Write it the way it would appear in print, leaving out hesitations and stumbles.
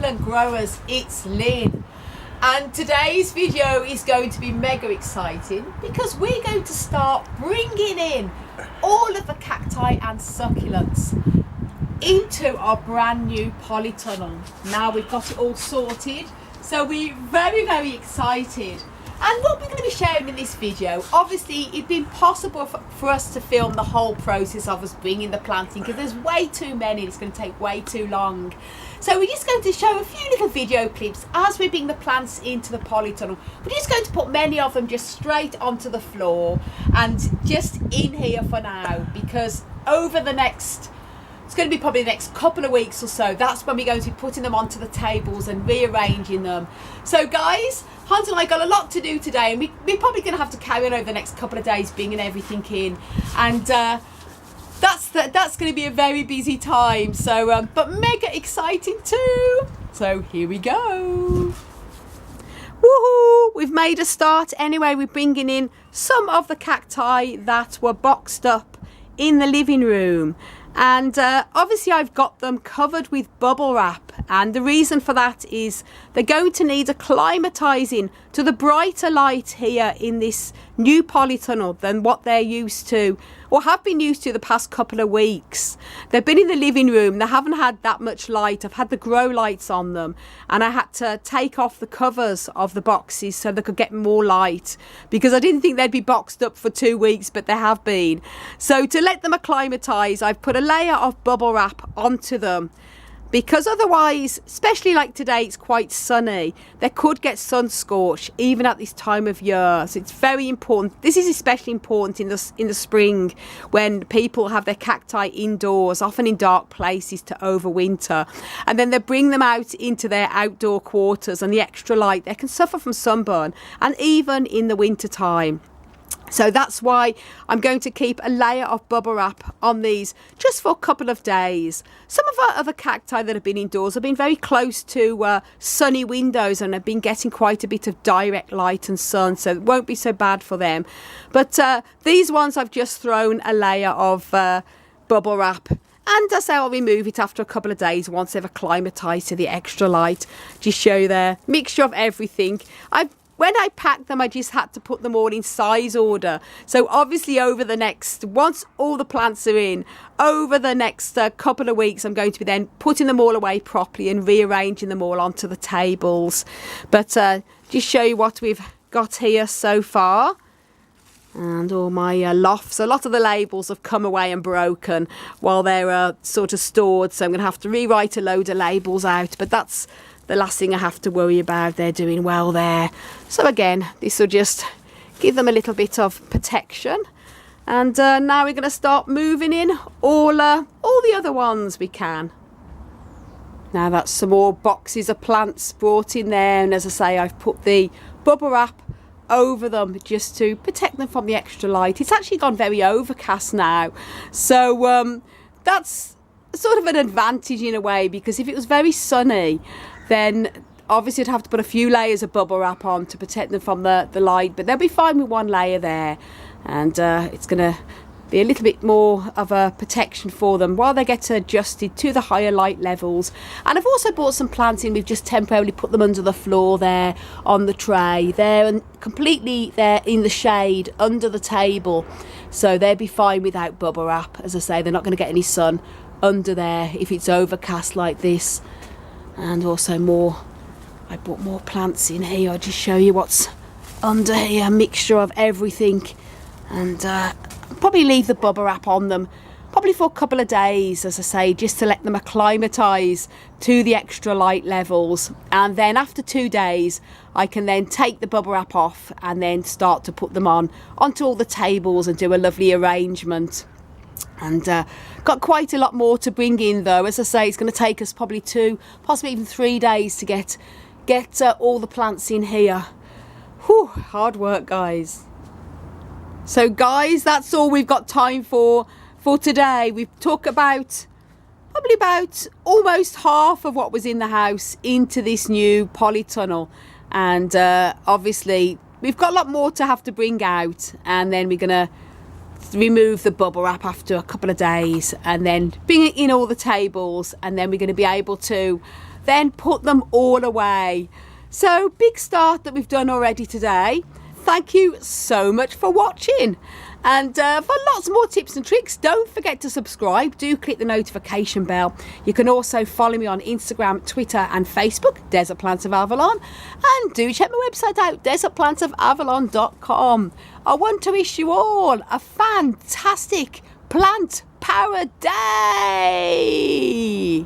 succulent growers, it's Lynn, and today's video is going to be mega exciting because we're going to start bringing in all of the cacti and succulents into our brand new polytunnel. Now we've got it all sorted, so we're very excited. And what we're going to be sharing in this video, obviously it's been possible for us to film the whole process of us bringing the plants in because there's way too many, it's going to take way too long. So we're just going to show a few little video clips as we bring the plants into the polytunnel. We're just going to put many of them just straight onto the floor and just in here for now, because over the next, it's going to be probably the next couple of weeks or so, that's when we're going to be putting them onto the tables and rearranging them. So guys, Hans and I got a lot to do today, and we're probably going to have to carry on over the next couple of days bringing everything in, and that's going to be a very busy time, so but mega exciting too. So here we go. Woohoo! We've made a start anyway. We're bringing in some of the cacti that were boxed up in the living room, and obviously I've got them covered with bubble wrap, and the reason for that is they're going to need acclimatizing to the brighter light here in this new polytunnel than what they're used to or have been used to the past couple of weeks. They've been in the living room, they haven't had that much light. I've had the grow lights on them, and I had to take off the covers of the boxes so they could get more light, because I didn't think they'd be boxed up for 2 weeks, but they have been. So to let them acclimatize, I've put a layer of bubble wrap onto them, because otherwise, especially like today, it's quite sunny, they could get sun scorch even at this time of year. So it's very important. This is especially important in the spring, when people have their cacti indoors, often in dark places, to overwinter, and then they bring them out into their outdoor quarters, and the extra light, they can suffer from sunburn, and even in the winter time. So that's why I'm going to keep a layer of bubble wrap on these just for a couple of days. Some of our other cacti that have been indoors have been very close to sunny windows and have been getting quite a bit of direct light and sun, so it won't be so bad for them. But these ones I've just thrown a layer of bubble wrap, and I say I'll remove it after a couple of days once they've acclimatized to the extra light. Just show you there, mixture of everything. When I packed them, I just had to put them all in size order. So obviously over the next, once all the plants are in, over the next couple of weeks, I'm going to be then putting them all away properly and rearranging them all onto the tables. But just show you what we've got here so far. And all my lofts, a lot of the labels have come away and broken while they're sort of stored. So I'm going to have to rewrite a load of labels out, but that's the last thing I have to worry about. They're doing well there. So again, this will just give them a little bit of protection. And now we're going to start moving in all the other ones we can. Now that's some more boxes of plants brought in there, and as I say, I've put the bubble wrap over them just to protect them from the extra light. It's actually gone very overcast now, so that's sort of an advantage in a way, because if it was very sunny, then obviously I'd have to put a few layers of bubble wrap on to protect them from the light, but they'll be fine with one layer there, and it's going to be a little bit more of a protection for them while they get adjusted to the higher light levels. And I've also brought some plants in. We've just temporarily put them under the floor there on the tray there, and completely there in the shade under the table, so they'll be fine without bubble wrap. As I say, they're not going to get any sun under there if it's overcast like this. And also more, I brought more plants in here. I'll just show you what's under here, a mixture of everything. And probably leave the bubble wrap on them probably for a couple of days, as I say, just to let them acclimatise to the extra light levels. And then after 2 days, I can then take the bubble wrap off and then start to put them onto all the tables and do a lovely arrangement. And got quite a lot more to bring in though. As I say, it's going to take us probably 2, possibly even 3 days to get all the plants in here. Whew, hard work, guys. So guys, that's all we've got time for today. We've talked about probably about almost half of what was in the house into this new polytunnel, and obviously we've got a lot more to have to bring out, and then we're gonna remove the bubble wrap after a couple of days and then bring it in all the tables, and then we're going to be able to then put them all away. So big start that we've done already today. Thank you so much for watching. And for lots more tips and tricks, don't forget to subscribe. Do click the notification bell. You can also follow me on Instagram, Twitter and Facebook, Desert Plants of Avalon. And do check my website out, desertplantsofavalon.com. I want to wish you all a fantastic plant power day.